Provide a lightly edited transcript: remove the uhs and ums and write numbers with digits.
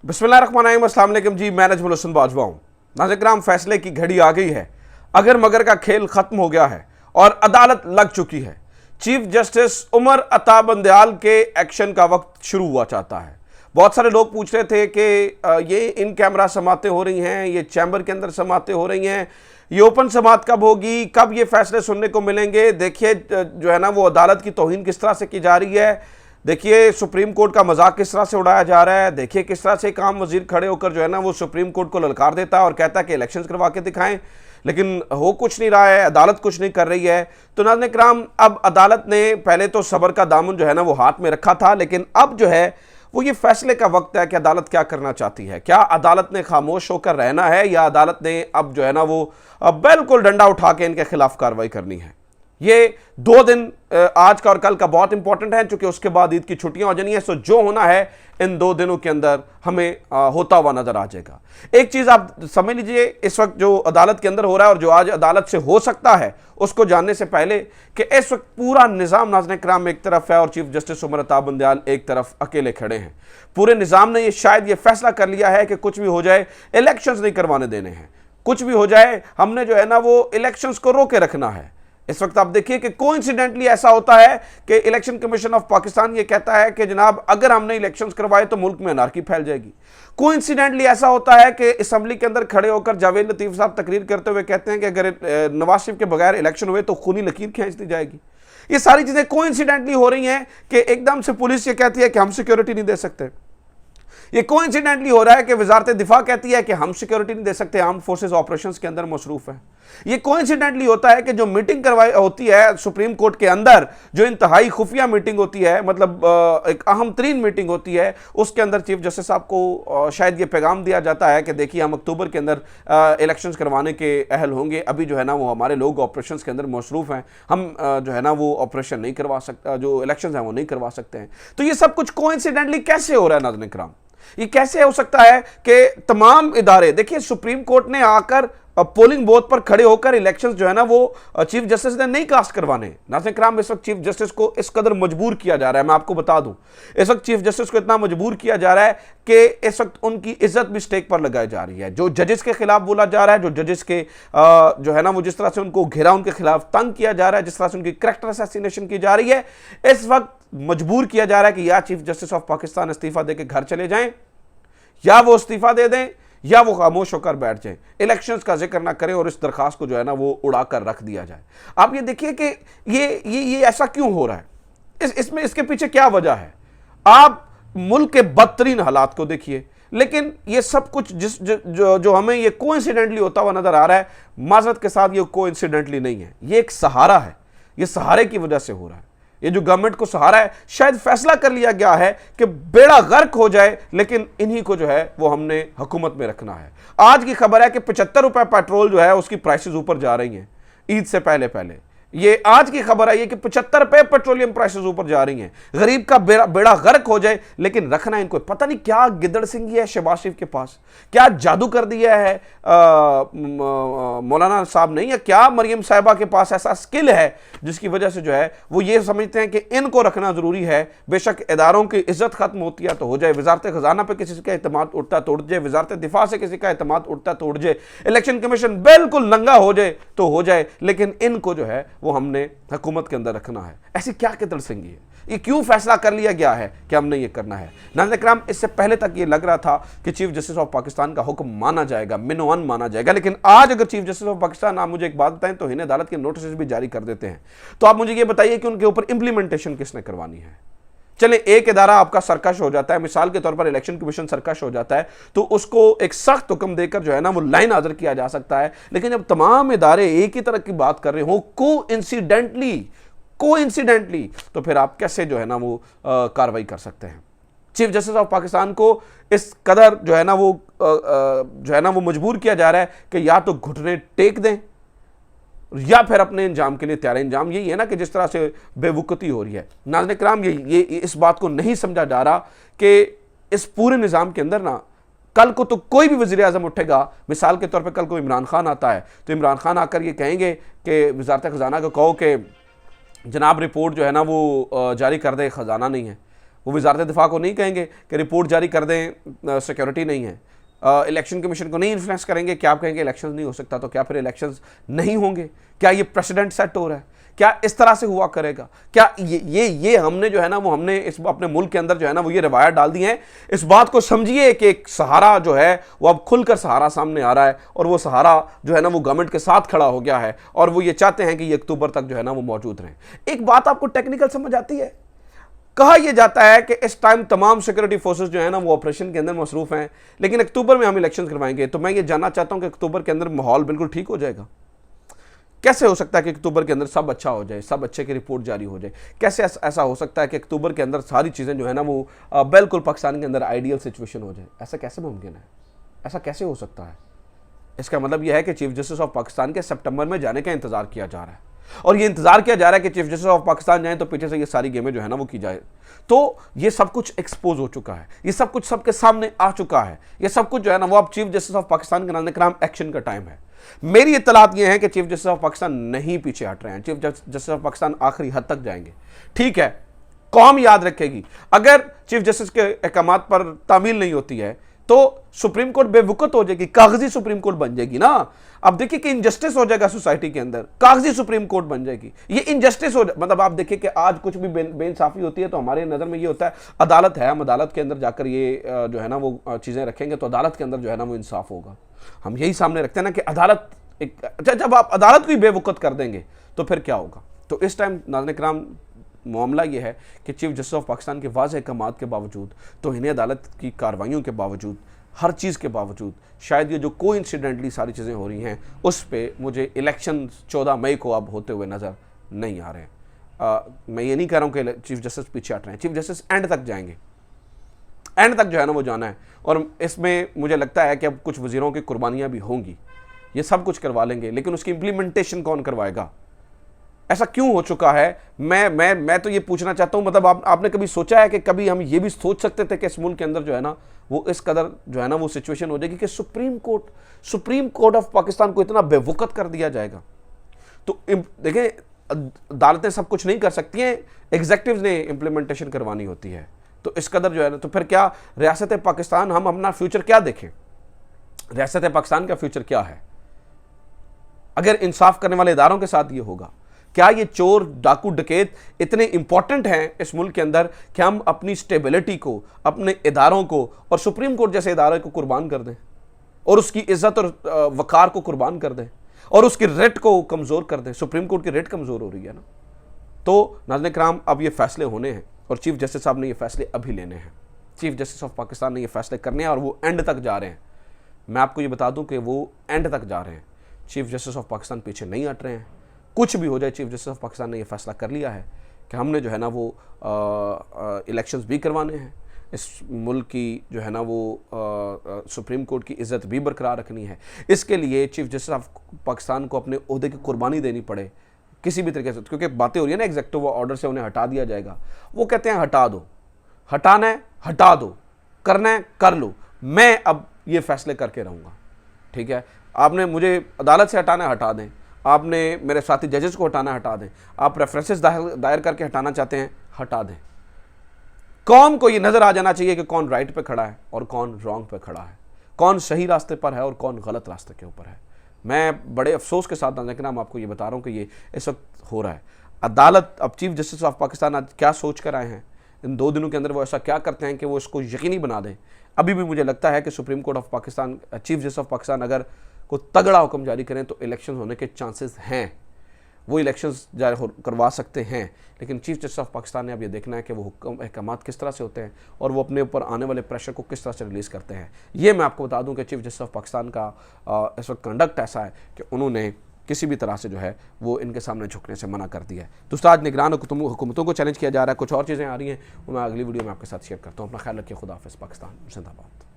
बिस्मिल्लाहिर्रहमानिर्रहीम, अस्सलाम वालेकुम जी। मैं नजमुल हसन बाजवा हूँ। नाज़िर-ए-किराम, फैसले की घड़ी आ गई है। अगर मगर का खेल खत्म हो गया है और अदालत लग चुकी है। चीफ जस्टिस उमर अता बंदयाल के एक्शन का वक्त शुरू हुआ चाहता है। बहुत सारे लोग पूछ रहे थे कि ये इन कैमरा समातें हो रही हैं, ये चैम्बर के अंदर समातें हो रही हैं, ये ओपन समात कब होगी, कब ये फैसले सुनने को मिलेंगे। देखिए जो है ना वो अदालत की तौहीन किस तरह से की जा रही है। देखिए सुप्रीम कोर्ट का मजाक किस तरह से उड़ाया जा रहा है। देखिए किस तरह से एक आम वजीर खड़े होकर जो है ना वो सुप्रीम कोर्ट को ललकार देता है और कहता है कि इलेक्शंस करवा के दिखाएं, लेकिन हो कुछ नहीं रहा है, अदालत कुछ नहीं कर रही है। तो नाज़रीन-ए-किराम, अब अदालत ने पहले तो सब्र का दामन जो है ना वो हाथ में रखा था, लेकिन अब जो है वो ये फैसले का वक्त है कि अदालत क्या करना चाहती है। क्या अदालत ने खामोश होकर रहना है या अदालत ने अब जो है ना वो बिल्कुल डंडा उठा के इनके खिलाफ कार्रवाई करनी है। ये 2 दिन आज का और कल का बहुत इंपॉर्टेंट है, क्योंकि उसके बाद ईद की छुट्टियां हो जानी है। सो जो होना है इन 2 दिनों के अंदर हमें होता हुआ नजर आ जाएगा। एक चीज आप समझ लीजिए, इस वक्त जो अदालत के अंदर हो रहा है और जो आज अदालत से हो सकता है, उसको जानने से पहले कि इस वक्त पूरा निजाम नाज़रीन-ए-किराम एक तरफ है और चीफ जस्टिस उमर अता बंदयाल एक तरफ अकेले खड़े हैं। पूरे निजाम ने शायद ये फैसला कर लिया है कि कुछ भी हो जाए इलेक्शंस नहीं करवाने देने हैं, कुछ भी हो जाए हमने जो है ना वो इलेक्शंस को रोके रखना है। इस वक्त आप देखिए कि कोइंसिडेंटली ऐसा होता है कि इलेक्शन कमीशन ऑफ पाकिस्तान ये कहता है कि जनाब अगर हमने इलेक्शंस करवाए तो मुल्क में अनार्की फैल जाएगी। कोइंसिडेंटली ऐसा होता है कि असेंबली के अंदर खड़े होकर जावेद लतीफ साहब तकरीर करते हुए कहते हैं कि अगर नवाज शरीफ के बगैर इलेक्शन हुए तो खूनी लकीर खींच दी जाएगी। ये सारी चीजें कोइंसिडेंटली हो रही हैं कि एकदम से पुलिस ये कहती है कि हम सिक्योरिटी नहीं दे सकते। ये कोइंसिडेंटली हो रहा है कि वजारत दिफा कहती है कि हम सिक्योरिटी नहीं दे सकते, आर्म्ड फोर्सेस ऑपरेशंस के अंदर मसरूफ है। ये कोइंसिडेंटली होता है कि जो मीटिंग करवाई होती है सुप्रीम कोर्ट के अंदर, जो इंतहाई खुफिया मीटिंग होती है, मतलब एक अहम तरीन मीटिंग होती है, उसके अंदर चीफ जस्टिस साहब को शायद ये पैगाम दिया जाता है कि देखिए हम अक्टूबर के अंदर इलेक्शंस करवाने के अहल होंगे, अभी जो है ना वो हमारे लोग ऑपरेशन के अंदर मसरूफ हैं, हम जो है ना वो ऑपरेशन नहीं करवा सकता, जो इलेक्शन हैं वो नहीं करवा सकते हैं। तो ये सब कुछ कोइंसिडेंटली कैसे हो रहा है नाज़रीन-ए-किराम? ये कैसे हो सकता है कि तमाम इदारे, देखिए सुप्रीम कोर्ट ने आकर पोलिंग बूथ पर खड़े होकर इलेक्शंस जो है ना वो चीफ जस्टिस ने नहीं कास्ट करवाने। नाज़रीन-ए-किराम, इस वक्त चीफ जस्टिस को इस कदर मजबूर किया जा रहा है, मैं आपको बता दूं, इस वक्त चीफ जस्टिस को इतना मजबूर किया जा रहा है कि इस वक्त उनकी इज्जत भी स्टेक पर लगाई जा रही है। जो जजेस के खिलाफ बोला जा रहा है, जो जजेस के जो है ना वो जिस तरह से उनको घेरा, उनके खिलाफ तंग किया जा रहा है, जिस तरह से उनकी करैक्टर असैसिनेशन की जा रही है, इस वक्त मजबूर किया जा रहा है कि या चीफ जस्टिस ऑफ पाकिस्तान इस्तीफा देकर घर चले जाएं, या वो इस्तीफा दे दें, या वो खामोश होकर बैठ जाएं, इलेक्शंस का जिक्र ना करें और इस दरखास्त को जो है ना वो उड़ाकर रख दिया जाए। आप ये देखिए कि ये ऐसा क्यों हो रहा है, इसमें इसके पीछे क्या वजह है। आप मुल्क के बदतरीन हालात को देखिए, लेकिन ये सब कुछ जो हमें ये कोइंसिडेंटली होता हुआ नजर आ रहा है, माजरत के साथ ये कोइंसिडेंटली नहीं है, ये एक सहारा है, ये सहारे की वजह से हो रहा है। ये जो गवर्नमेंट को सहारा है, शायद फैसला कर लिया गया है कि बेड़ा गर्क हो जाए, लेकिन इन्हीं को जो है वो हमने हुकूमत में रखना है। आज की खबर है कि 75 रुपए पेट्रोल जो है उसकी प्राइसेस ऊपर जा रही हैं ईद से पहले पहले। ये आज की खबर आई है कि 75 रुपए पेट्रोलियम प्राइसेस ऊपर जा रही हैं। गरीब का बेड़ा गर्क हो जाए, लेकिन रखना इनको पता नहीं क्या गिद्दड़ सिंह है शहबाज शरीफ के पास, क्या जादू कर दिया है मौलाना साहब ने, या क्या मरियम साहिबा के पास ऐसा स्किल है जिसकी वजह से जो है वो ये समझते हैं कि इनको रखना जरूरी है। बेशक इदारों की इज्जत खत्म होती है तो हो जाए, वजारत खजाना पर किसी का एतमाद उठता तो उठ जाए, वजारत दिफा से किसी का एतमाद उठता तो उठ जाए, इलेक्शन कमीशन बिल्कुल नंगा हो जाए तो हो जाए, लेकिन इनको जो है वो हमने हुकूमत के अंदर रखना है। ऐसी क्या गिद्दड़ सिंगी है? ये क्यों फैसला कर लिया गया है कि हमने ये करना है? नाज़रीन-ए-किराम, इससे पहले तक ये लग रहा था कि चीफ जस्टिस ऑफ पाकिस्तान का हुक्म माना जाएगा, मिनोअन माना जाएगा, लेकिन आज अगर चीफ जस्टिस ऑफ पाकिस्तान, आप मुझे एक बात बताएं, तो हिंद अदालत के नोटिस भी जारी कर देते हैं, तो आप मुझे ये बताइए कि उनके ऊपर इंप्लीमेंटेशन किसने करवानी है? चले एक इदारा आपका सरकश हो जाता है, मिसाल के तौर पर इलेक्शन कमीशन सरकश हो जाता है, तो उसको एक सख्त हुक्म देकर जो है ना वो लाइन हाजिर किया जा सकता है, लेकिन जब तमाम इदारे एक ही तरह की बात कर रहे हो कोइंसिडेंटली, तो फिर आप कैसे जो है ना वो कार्रवाई कर सकते हैं? चीफ जस्टिस ऑफ पाकिस्तान को इस कदर जो है ना वो मजबूर किया जा रहा है कि या तो घुटने टेक दें या फिर अपने इंजाम के लिए तैयार। इंजाम यही है ना कि जिस तरह से बेवकूफ़ी हो रही है। नाज़रीन-ए-किराम, ये इस बात को नहीं समझा जा रहा कि इस पूरे निज़ाम के अंदर ना कल को तो कोई भी वज़ीर आज़म उठेगा, मिसाल के तौर पर कल को इमरान खान आता है तो इमरान खान आकर ये कहेंगे कि वज़ारत ख़जाना को कहो कि जनाब रिपोर्ट जो है ना वो जारी कर दे, ख़जाना नहीं है। वो वज़ारत दिफा को नहीं कहेंगे कि रिपोर्ट जारी कर दें, सिक्योरिटी नहीं है। इलेक्शन कमीशन को नहीं इन्फ्लुएंस करेंगे कि आप कहेंगे इलेक्शन नहीं हो सकता, तो क्या फिर इलेक्शंस नहीं होंगे? क्या ये प्रेसिडेंट सेट हो रहा है? क्या इस तरह से हुआ करेगा? क्या ये हमने जो है ना वो हमने इस अपने मुल्क के अंदर जो है ना वो ये रवायत डाल दी है? इस बात को समझिए कि एक सहारा जो है वो अब खुलकर सहारा सामने आ रहा है, और वो सहारा जो है ना वो गवर्नमेंट के साथ खड़ा हो गया है, और वो ये चाहते हैं कि ये अक्टूबर तक जो है ना वो मौजूद रहें। एक बात आपको टेक्निकल समझ आती है? कहा यह जाता है कि इस टाइम तमाम सिक्योरिटी फोर्सेस जो है ना वो ऑपरेशन के अंदर मसरूफ हैं, लेकिन अक्टूबर में हम इलेक्शन करवाएंगे। तो मैं ये जानना चाहता हूं कि अक्टूबर के अंदर माहौल बिल्कुल ठीक हो जाएगा? कैसे हो सकता है कि अक्टूबर के अंदर सब अच्छा हो जाए, सब अच्छे की रिपोर्ट जारी हो जाए? कैसे ऐसा हो सकता है कि अक्टूबर के अंदर सारी चीज़ें जो है ना वो बिल्कुल पाकिस्तान के अंदर आइडियल सिचुएशन हो जाए? ऐसा कैसे मुमकिन है? ऐसा कैसे हो सकता है? इसका मतलब यह है कि चीफ जस्टिस ऑफ पाकिस्तान के सितंबर में जाने का इंतजार किया जा रहा है, और ये इंतजार किया जा रहा है कि चीफ जस्टिस ऑफ पाकिस्तान जाए तो पीछे से ये सारी गेमें जो है ना वो की जाए। तो ये सब कुछ एक्सपोज हो चुका है, ये सब कुछ सबके सामने आ चुका है, ये सब कुछ जो है ना वो अब चीफ जस्टिस ऑफ पाकिस्तान के नाज़-ए-कराम एक्शन का टाइम है। मेरी इत्तलात ये है कि चीफ जस्टिस ऑफ पाकिस्तान नहीं पीछे हट रहे हैं, चीफ जस्टिस ऑफ पाकिस्तान आखिरी हद तक जाएंगे। ठीक है, कौम याद रखेगी, अगर चीफ जस्टिस के अहकामात पर तामील नहीं होती है तो सुप्रीम कोर्ट बेवकूफ हो जाएगी, कागजी सुप्रीम कोर्ट बन जाएगी ना। अब देखिए कि इनजस्टिस हो जाएगा सोसाइटी के अंदर, कागजी सुप्रीम कोर्ट बन जाएगी, ये इनजस्टिस हो मतलब आप देखिए कि आज कुछ भी बेइंसाफी होती है तो हमारे नज़र में ये होता है अदालत है, हम अदालत के अंदर जाकर ये जो है ना वो चीज़ें रखेंगे तो अदालत के अंदर जो है ना वो इंसाफ होगा। हम यही सामने रखते हैं ना कि अदालत जब आप अदालत को ही बेवकूफ कर देंगे तो फिर क्या होगा? तो इस टाइम नाज़रीन-ए-किराम मामला यह है कि चीफ जस्टिस ऑफ पाकिस्तान के वाज़ेह अहकामात के बावजूद, तौहीन अदालत की कार्रवाइयों के बावजूद, हर चीज़ के बावजूद, शायद ये जो कोइंसिडेंटली सारी चीज़ें हो रही हैं उस पर मुझे इलेक्शन 14 मई को अब होते हुए नज़र नहीं आ रहे हैं। मैं ये नहीं कह रहा हूँ कि चीफ जस्टिस पीछे हट रहे हैं, चीफ जस्टिस एंड तक जाएंगे, एंड तक जो है ना वो जाना है। और इसमें मुझे लगता है कि अब कुछ वज़ीरों की कुर्बानियाँ भी होंगी, ये सब कुछ करवा लेंगे, लेकिन उसकी इम्प्लीमेंटेशन कौन करवाएगा? ऐसा क्यों हो चुका है? मैं तो ये पूछना चाहता हूँ, मतलब आपने कभी सोचा है कि कभी हम ये भी सोच सकते थे कि इस मुल्क के अंदर जो है ना वो इस कदर जो है ना वो सिचुएशन हो जाएगी कि सुप्रीम कोर्ट ऑफ पाकिस्तान को इतना बेवकूफ कर दिया जाएगा? तो देखें, अदालतें सब कुछ नहीं कर सकती हैं, एग्जेक्टिव्स ने इम्प्लीमेंटेशन करवानी होती है। तो इस कदर जो है ना, तो फिर क्या रियासत पाकिस्तान, हम अपना फ्यूचर क्या देखें? रियासत पाकिस्तान का फ्यूचर क्या है अगर इंसाफ करने वाले इदारों के साथ ये होगा? क्या ये चोर, डाकू, डकैत इतने इंपॉर्टेंट हैं इस मुल्क के अंदर कि हम अपनी स्टेबिलिटी को, अपने इदारों को और सुप्रीम कोर्ट जैसे इदारे को कुर्बान कर दें, और उसकी इज्जत और वकार को कुर्बान कर दें, और उसकी रेट को कमज़ोर कर दें? सुप्रीम कोर्ट की रेट कमज़ोर हो रही है ना। तो नाज़रीन-ए-किराम, अब ये फैसले होने हैं और चीफ जस्टिस साहब ने ये फैसले अभी लेने हैं। चीफ जस्टिस ऑफ पाकिस्तान ने ये फैसले करने हैं और वो एंड तक जा रहे हैं। मैं आपको ये बता दूं कि वो एंड तक जा रहे हैं। चीफ जस्टिस ऑफ पाकिस्तान पीछे नहीं हट रहे हैं। कुछ भी हो जाए, चीफ जस्टिस ऑफ पाकिस्तान ने ये फैसला कर लिया है कि हमने जो है ना वो इलेक्शंस भी करवाने हैं, इस मुल्क की जो है ना वो सुप्रीम कोर्ट की इज़्ज़त भी बरकरार रखनी है। इसके लिए चीफ जस्टिस ऑफ पाकिस्तान को अपने ओहदे की कुर्बानी देनी पड़े किसी भी तरीके से, क्योंकि बातें हो रही है ना एग्जेक्टिव ऑर्डर से उन्हें हटा दिया जाएगा। वो कहते हैं हटा दो, हटाना है हटा दो, करना है कर लो, मैं अब ये फैसले करके रहूँगा। ठीक है, आपने मुझे अदालत से हटाना है हटा दें, आपने मेरे साथी जजेस को हटाना हटा दें, आप रेफरेंसेस दायर करके हटाना चाहते हैं हटा दें। कौम को ये नज़र आ जाना चाहिए कि कौन राइट पे खड़ा है और कौन रॉन्ग पे खड़ा है, कौन सही रास्ते पर है और कौन गलत रास्ते के ऊपर है। मैं बड़े अफसोस के साथ लेकिन मैं आपको ये बता रहा हूँ कि ये इस वक्त हो रहा है। अदालत, अब चीफ जस्टिस ऑफ पाकिस्तान आज क्या सोच कर आए हैं, इन 2 दिनों के अंदर वो ऐसा क्या करते हैं कि वो इसको यकीनी बना दें। अभी भी मुझे लगता है कि supreme court of Pakistan, chief justice of Pakistan अगर को तगड़ा हुक्म जारी करें तो इलेक्शन होने के चांसेस हैं, वो इलेक्शंस जारी करवा सकते हैं। लेकिन चीफ जस्टिस ऑफ पाकिस्तान ने अब ये देखना है कि वो हुक्म अहकामात किस तरह से होते हैं और वो अपने ऊपर आने वाले प्रेशर को किस तरह से रिलीज़ करते हैं। ये मैं आपको बता दूं कि चीफ जस्टिस ऑफ पाकिस्तान का इस वक्त कंडक्ट ऐसा है कि उन्होंने किसी भी तरह से जो है वो इनके सामने झुकने से मना कर दिया है। तो आज निगरान हुकूमतों को चैलेंज किया जा रहा है, कुछ और चीज़ें आ रही हैं, वो मैं अगली वीडियो में आपके साथ शेयर करता हूँ। अपना ख्याल रखिए, खुदा हाफिज़। पाकिस्तान जिंदाबाद।